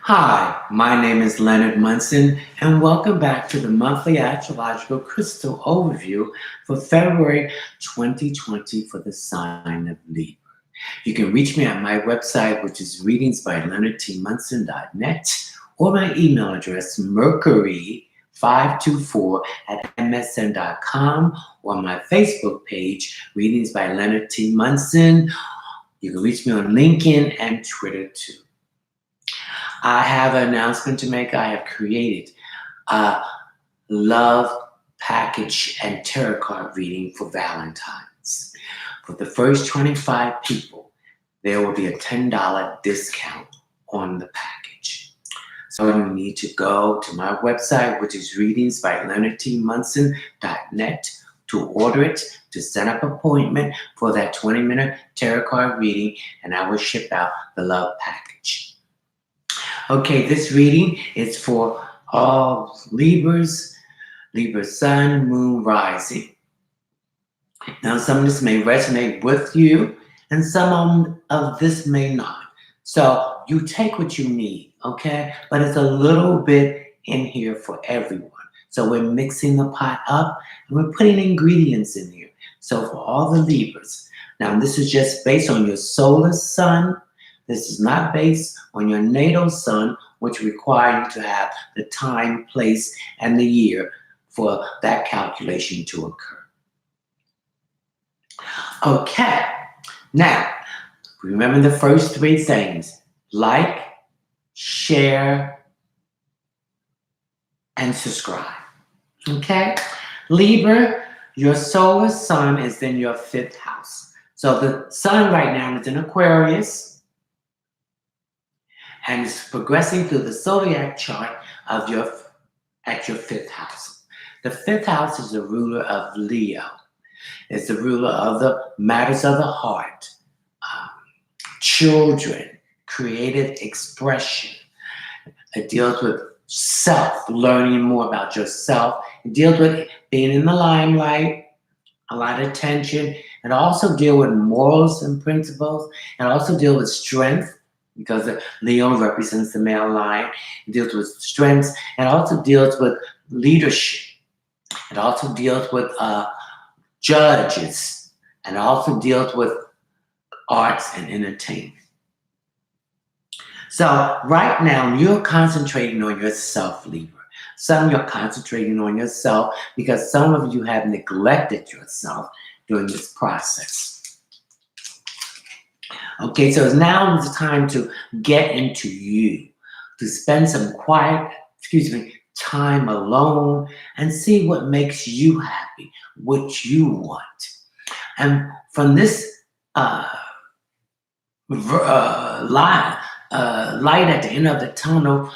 Hi, my name is Leonard Munson, and welcome back to the monthly astrological crystal overview for February 2020 for the sign of Libra. You can reach me at my website, which is readingsbyleonardtmunson.net, or my email address, mercury524 at msn.com, or my Facebook page, Readings by Leonard T. Munson. You can reach me on LinkedIn and Twitter too. I have an announcement to make. I have created a love package and tarot card reading for Valentine's. For the first 25 people, there will be a $10 discount on the package. So you need to go to my website, which is readingsbyleonardtmunson.net, to order it, to set up an appointment for that 20-minute tarot card reading, and I will ship out the love package. Okay, this reading is for all Libras, Libra sun, moon, rising. Now, some of this may resonate with you, and some of this may not. So you take what you need, okay? But it's a little bit in here for everyone. So we're mixing the pot up, and we're putting ingredients in here. So for all the Libras. Now, this is just based on your solar sun. This is not based on your natal sun, which requires you to have the time, place, and the year for that calculation to occur. Okay, now, remember the first three things: like, share, and subscribe. Okay? Libra, your solar sun is in your 5th house. So the sun right now is in Aquarius, and it's progressing through the zodiac chart of your 5th house. The 5th house is the ruler of Leo. It's the ruler of the matters of the heart, children, creative expression. It deals with self, learning more about yourself. It deals with being in the limelight, a lot of attention. It also deals with morals and principles. It also deals with strength, because the Leo represents the male line. It deals with strengths. It also deals with leadership. It also deals with judges. And it also deals with arts and entertainment. So right now, you're concentrating on yourself, Libra. Some you're concentrating on yourself because some of you have neglected yourself during this process. Okay, so now it's time to get into you, to spend some time alone and see what makes you happy, what you want. And from this light at the end of the tunnel,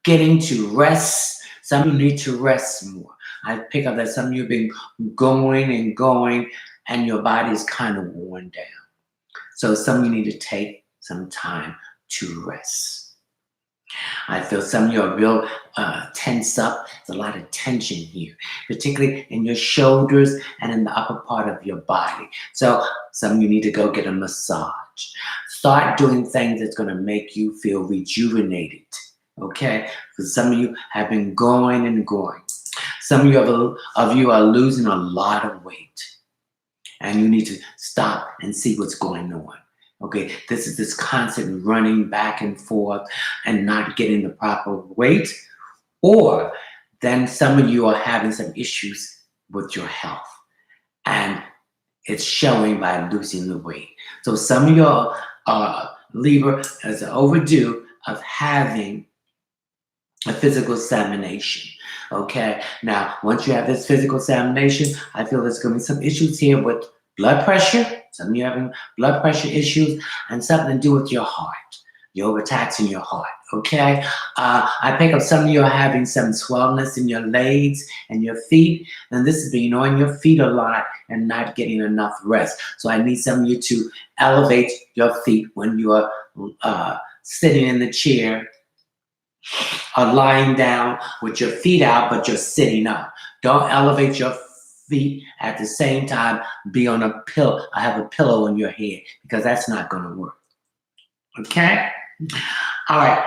getting to rest. Some of you need to rest more. I pick up that some of you have been going and going, and your body is kind of worn down. So some of you need to take some time to rest. I feel some of you are real tense up. There's a lot of tension here, particularly in your shoulders and in the upper part of your body. So some of you need to go get a massage. Start doing things that's going to make you feel rejuvenated, okay? Because some of you have been going and going. Some of you are losing a lot of weight. And you need to stop and see what's going on. Okay, this is this constant running back and forth and not getting the proper weight. Or then some of you are having some issues with your health. And it's showing by losing the weight. So some of your Libra is overdue of having a physical examination. Okay, now once you have this physical examination, I feel there's going to be some issues here with blood pressure. Some of you having blood pressure issues, and something to do with your heart. You're overtaxing your heart. Okay, I pick up some of you are having some swellness in your legs and your feet, and this is being on your feet a lot and not getting enough rest. So I need some of you to elevate your feet when you are sitting in the chair, or lying down with your feet out, but you're sitting up. Don't elevate your feet at the same time. Be on a pillow. I have a pillow on your head, because that's not going to work. Okay? All right.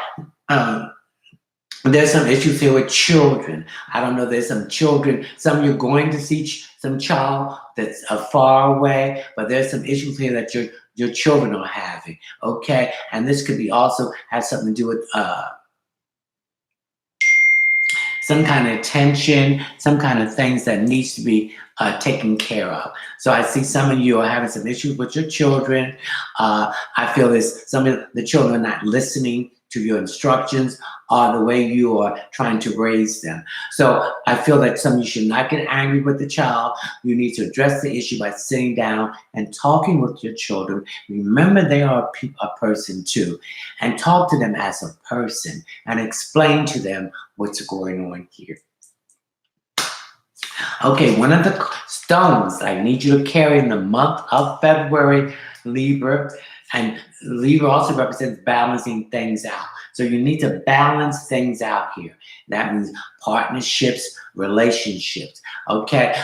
Um, there's some issues here with children. I don't know. There's some children. Some you're going to see some child that's far away, but there's some issues here that your children are having. Okay, and this could be also have something to do with some kind of tension, some kind of things that needs to be taken care of. So I see some of you are having some issues with your children. I feel this some of the children are not listening to your instructions or the way you are trying to raise them. So I feel that some of you should not get angry with the child. You need to address the issue by sitting down and talking with your children. Remember, they are a person too, and talk to them as a person and explain to them what's going on here. Okay, one of the stones I need you to carry in the month of February, Libra, and Libra also represents balancing things out. So you need to balance things out here. That means partnerships, relationships. Okay,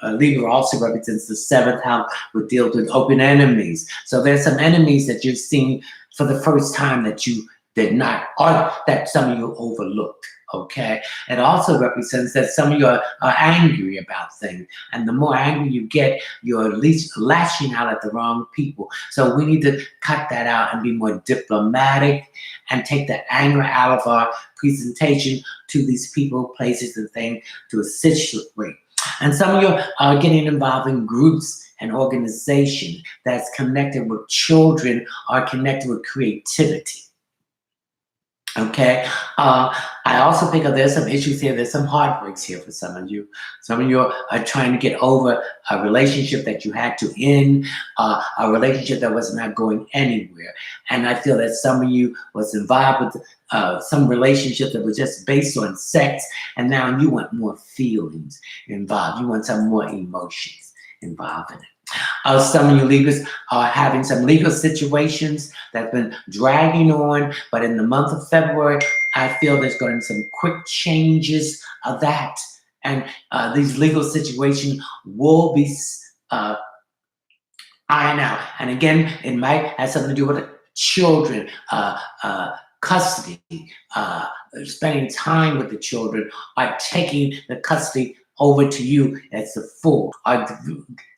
Libra also represents the seventh house, which deals with open enemies. So there's some enemies that you've seen for the first time that you did not, or that some of you overlooked. Okay, it also represents that some of you are angry about things, and the more angry you get, you're at least lashing out at the wrong people. So we need to cut that out and be more diplomatic and take the anger out of our presentation to these people, places, and things to assist you. And some of you are getting involved in groups and organizations that's connected with children or connected with creativity. Okay. I also think there's some issues here. There's some heartbreaks here for some of you. Some of you are trying to get over a relationship that you had to end, a relationship that was not going anywhere. And I feel that some of you was involved with some relationship that was just based on sex, and now you want more feelings involved. You want some more emotions involved in it. Some of you Libras are having some legal situations that's been dragging on, but in the month of February, I feel there's going to be some quick changes of that. And these legal situations will be ironed out. And again, it might have something to do with children, custody, spending time with the children, or taking the custody over to you as the full, or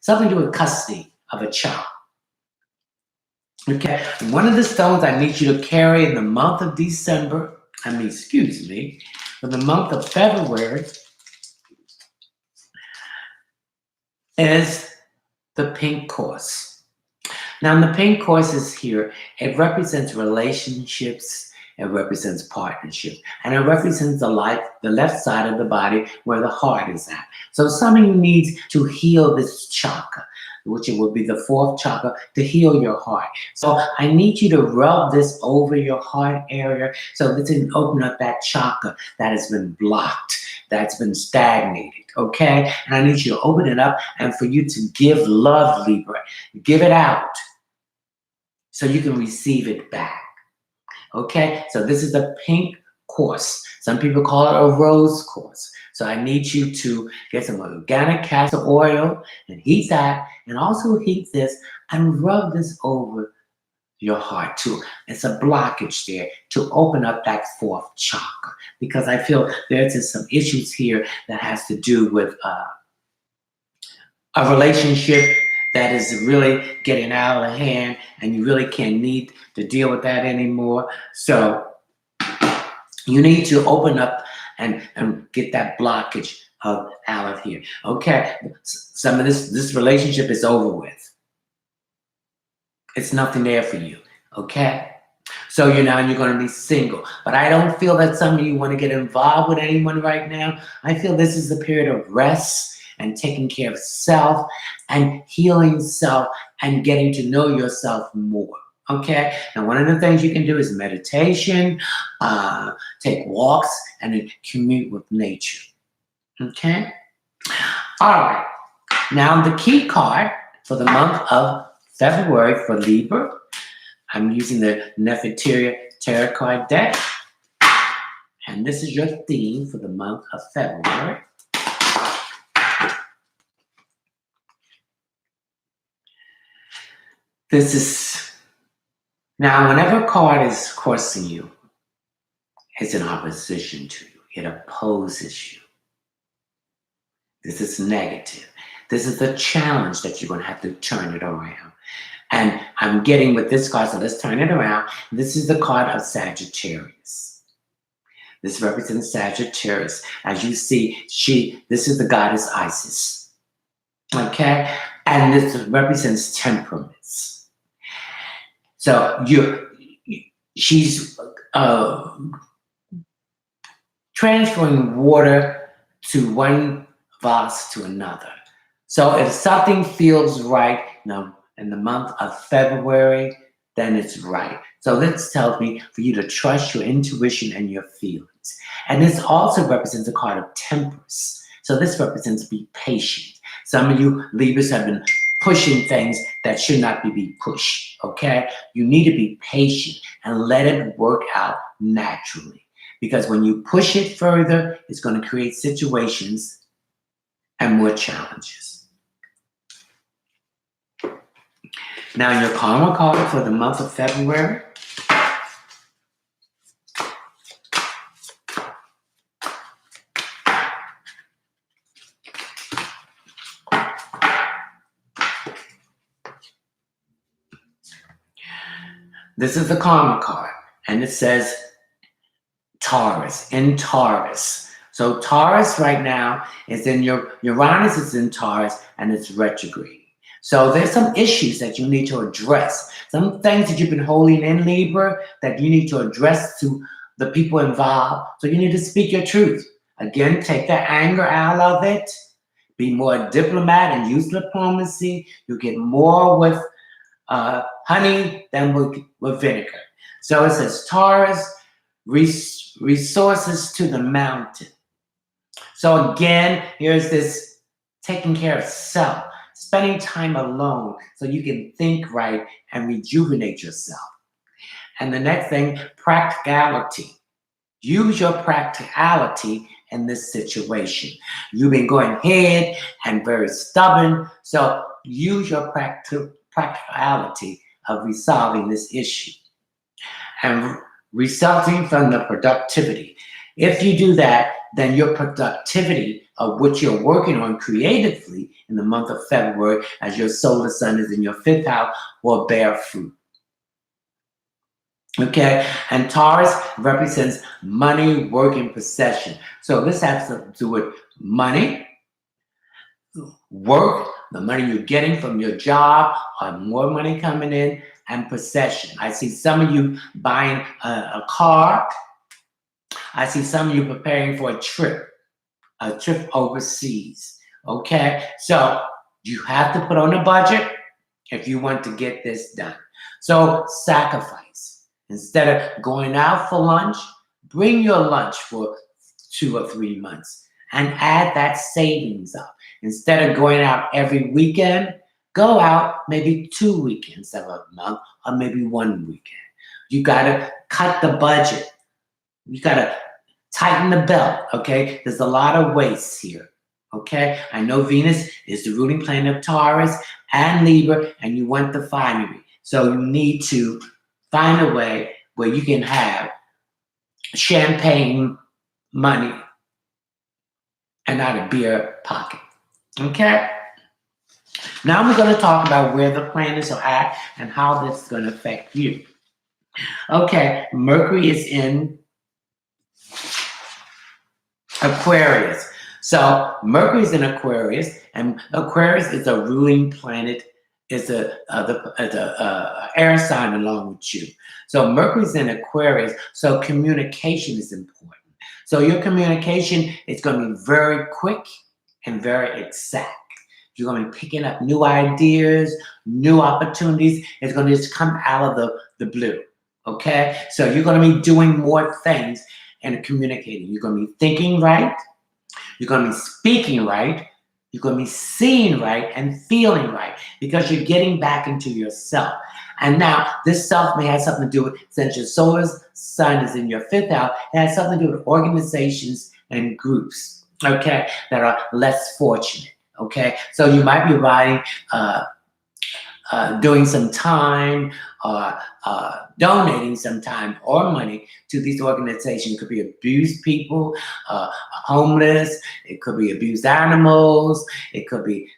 something to do with custody of a child. Okay, one of the stones I need you to carry in the month of December, for the month of February, is the pink quartz. Now, the pink quartz is here. It represents relationships. It represents partnership, and it represents the left side of the body where the heart is at. So some of you need to heal this chakra, which it will be the fourth chakra, to heal your heart. So I need you to rub this over your heart area so that it can open up that chakra that has been blocked, that's been stagnated, okay? And I need you to open it up and for you to give love, Libra. Give it out so you can receive it back. Okay, so this is the pink quartz. Some people call it a rose quartz. So I need you to get some organic castor oil and heat that, and also heat this and rub this over your heart too. It's a blockage there to open up that fourth chakra, because I feel there's just some issues here that has to do with a relationship that is really getting out of hand, and you really can't need to deal with that anymore. So you need to open up and get that blockage out of here. Okay, some of this relationship is over with. It's nothing there for you. Okay, so you're going to be single. But I don't feel that some of you want to get involved with anyone right now. I feel this is a period of rest and taking care of self and healing self and getting to know yourself more. Okay, now one of the things you can do is meditation, take walks, and then commute with nature. Okay, all right. Now the key card for the month of February for Libra, I'm using the Nefertiti Tarot card deck, and this is your theme for the month of February. This is Now, whenever a card is crossing you, it's in opposition to you. It opposes you. This is negative. This is the challenge that you're going to have to turn it around. And I'm getting with this card, so let's turn it around. This is the card of Sagittarius. This represents Sagittarius. As you see, this is the goddess Isis. Okay? And this represents temperaments. So she's transferring water to one vase to another. So if something feels right in the month of February, then it's right. So this tells me for you to trust your intuition and your feelings. And this also represents a card of temperance. So this represents be patient. Some of you Libras have been pushing things that should not be pushed, okay? You need to be patient and let it work out naturally. Because when you push it further, it's going to create situations and more challenges. Now, your karma card for the month of February. This is the karma card, and it says Taurus, in Taurus. So Taurus right now is in Uranus is in Taurus and it's retrograde. So there's some issues that you need to address. Some things that you've been holding in Libra that you need to address to the people involved. So you need to speak your truth. Again, take the anger out of it. Be more diplomat and use diplomacy. You get more with honey than with vinegar. So it says Taurus, resources to the mountain. So again, here's this taking care of self, spending time alone so you can think right and rejuvenate yourself. And the next thing, practicality. Use your practicality in this situation. You've been going ahead and very stubborn, so use your practicality of resolving this issue. And resulting from the productivity. If you do that, then your productivity of what you're working on creatively in the month of February, as your solar sun is in your 5th house, will bear fruit. Okay, and Taurus represents money, work, and possession. So this has to do with money, work, the money you're getting from your job, or more money coming in, and possession. I see some of you buying a car. I see some of you preparing for a trip overseas. Okay, so you have to put on a budget if you want to get this done. So sacrifice. Instead of going out for lunch, bring your lunch for 2 or 3 months and add that savings up. Instead of going out every weekend, go out maybe 2 weekends of a month or maybe 1 weekend. You got to cut the budget. You got to tighten the belt, okay? There's a lot of waste here, okay? I know Venus is the ruling planet of Taurus and Libra, and you want the finery. So you need to find a way where you can have champagne money and not a beer pocket, okay? Now we're going to talk about where the planets are at and how this is going to affect you. Okay, Mercury is in Aquarius. So Mercury is in Aquarius, and Aquarius is a ruling planet. It's a air sign along with you. So Mercury's in Aquarius, so communication is important. So your communication is going to be very quick and very exact. You're going to be picking up new ideas, new opportunities. It's going to just come out of the blue, okay? So you're going to be doing more things and communicating. You're going to be thinking right. You're going to be speaking right. You're going to be seeing right and feeling right because you're getting back into yourself. And now this self may have something to do with, since your solar sun is in your 5th house, it has something to do with organizations and groups, okay, that are less fortunate, okay? So you might be riding doing some time or donating some time or money to these organizations. It could be abused people, homeless, it could be abused animals, it could be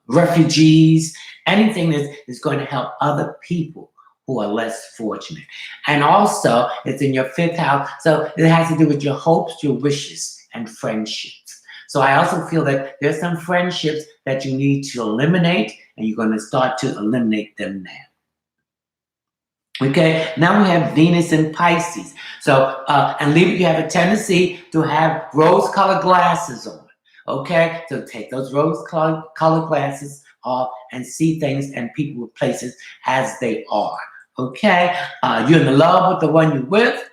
refugees, anything that is going to help other people who are less fortunate. And also, it's in your fifth house, so it has to do with your hopes, your wishes, and friendships. So I also feel that there's some friendships that you need to eliminate, and you're going to start to eliminate them now. Okay, now we have Venus in Pisces. So, and Libra, you have a tendency to have rose-colored glasses on. Okay, so take those rose-colored glasses off and see things and people with places as they are. Okay, you're in love with the one you're with,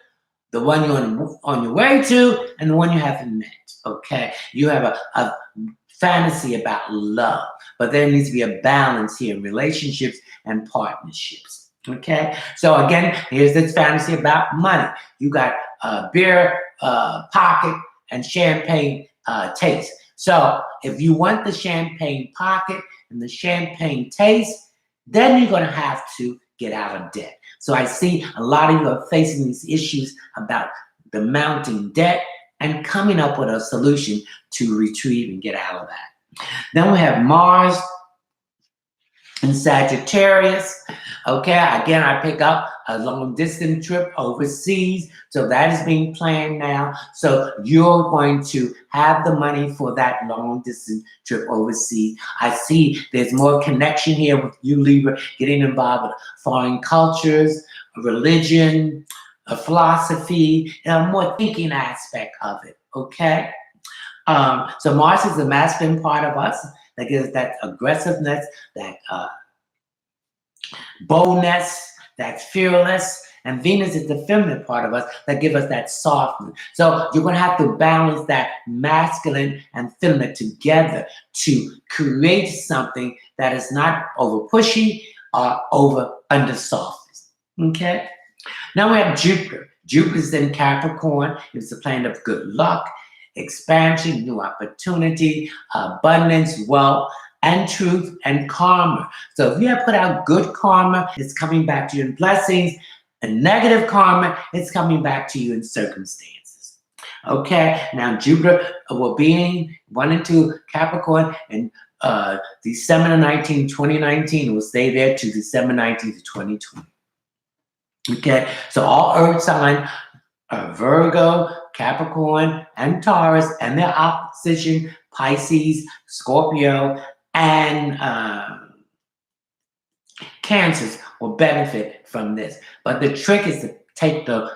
the one you're on your way to, and the one you haven't met. Okay, you have a fantasy about love, but there needs to be a balance here in relationships and partnerships. Okay, so again, here's this fantasy about money. You got beer pocket and champagne taste. So if you want the champagne pocket and the champagne taste, then you're going to have to get out of debt. So I see a lot of you are facing these issues about the mounting debt and coming up with a solution to retrieve and get out of that. Then we have Mars in Sagittarius. Okay, again, I pick up a long distance trip overseas. So that is being planned now. So you're going to have the money for that long distance trip overseas. I see there's more connection here with you, Libra, getting involved with foreign cultures, religion, a philosophy, and a more thinking aspect of it. Okay. So Mars is the masculine part of us that gives that aggressiveness, that boldness, that's fearless, and Venus is the feminine part of us that give us that softness. So you're going to have to balance that masculine and feminine together to create something that is not over pushy or over under softness. Okay. Now we have Jupiter. Jupiter is in Capricorn. It's the planet of good luck, expansion, new opportunity, abundance, wealth, and truth and karma. So if you have put out good karma, it's coming back to you in blessings. And negative karma, it's coming back to you in circumstances. Okay, now Jupiter will be 1 and 2 Capricorn in December 19, 2019. It will stay there to December 19th, 2020. Okay, so all earth signs are Virgo, Capricorn, and Taurus, and their opposition, Pisces, Scorpio, and Cancers will benefit from this. But the trick is to take the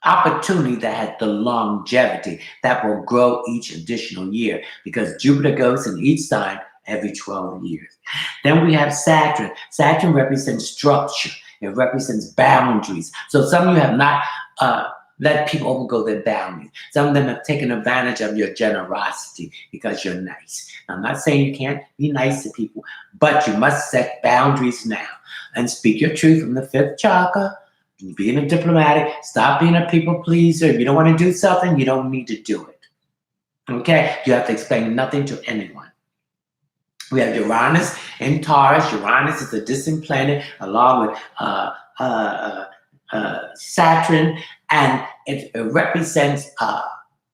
opportunity that has the longevity that will grow each additional year, because Jupiter goes in each sign every 12 years. Then we have Saturn. Saturn represents structure. It represents boundaries. So some of you have not let people overgo their boundaries. Some of them have taken advantage of your generosity because you're nice. I'm not saying you can't be nice to people, but you must set boundaries now and speak your truth from the fifth chakra. Being a diplomatic, stop being a people pleaser. If you don't want to do something, you don't need to do it. Okay? You have to explain nothing to anyone. We have Uranus in Taurus. Uranus is a distant planet along with Saturn, and it represents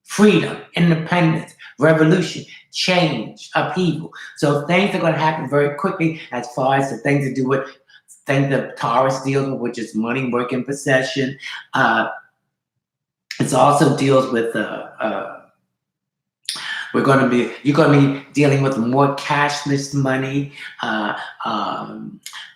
freedom, independence, revolution, change, upheaval. So things are going to happen very quickly as far as the things to do with things that Taurus deals with, which is money, work, and possession. It also deals with you're going to be dealing with more cashless money.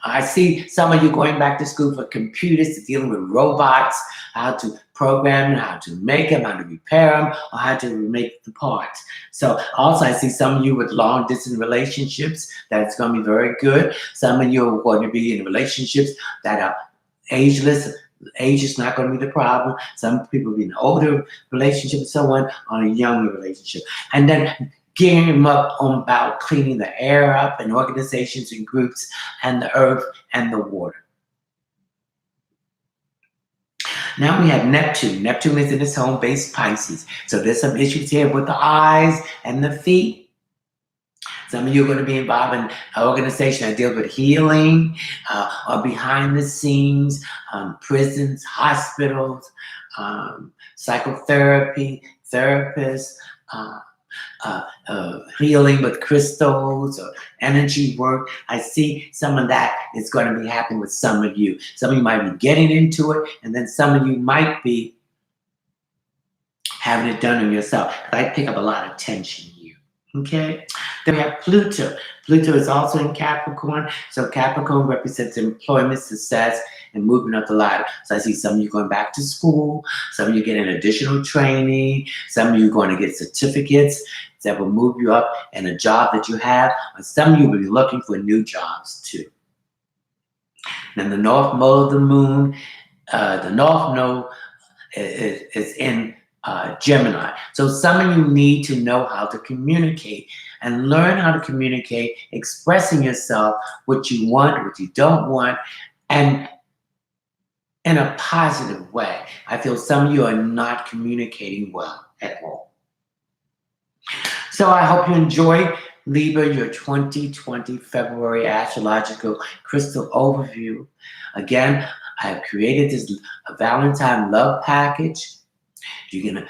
I see some of you going back to school for computers, dealing with robots, how to program them, how to make them, how to repair them, or how to make the parts. So also I see some of you with long distance relationships. That's going to be very good. Some of you are going to be in relationships that are ageless. Age is not going to be the problem. Some people be in an older relationship with someone on a younger relationship. And then gearing them up on about cleaning the air up in organizations and groups and the earth and the water. Now we have Neptune. Neptune is in its home base, Pisces. So there's some issues here with the eyes and the feet. Some of you are going to be involved in an organization that deals with healing or behind the scenes, prisons, hospitals, psychotherapy, therapists, uh, healing with crystals or energy work. I see some of that is going to be happening with some of you. Some of you might be getting into it, and then some of you might be having it done on yourself. I pick up a lot of tension here. Okay? Then we have Pluto. Pluto is also in Capricorn. So Capricorn represents employment, success, and movement up the ladder. So I see some of you going back to school, some of you getting additional training, some of you going to get certificates that will move you up in a job that you have, or some of you will be looking for new jobs too. Then the North Node of the Moon, the North Node is in Gemini. So some of you need to know how to communicate and learn how to communicate, expressing yourself, what you want, what you don't want, and in a positive way. I feel some of you are not communicating well at all. So I hope you enjoy, Libra, your 2020 February astrological crystal overview. Again, I have created this Valentine love package. You can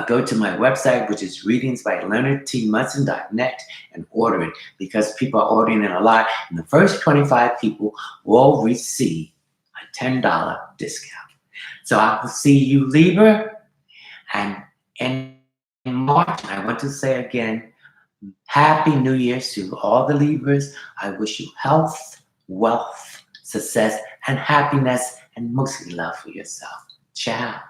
go to my website, which is readingsbyleonardtmunson.net, and order it, because people are ordering it a lot. And the first 25 people will receive a $10 discount. So I will see you, Libra. And in March, I want to say again, Happy New Year to all the Libras. I wish you health, wealth, success, and happiness, and mostly love for yourself. Ciao.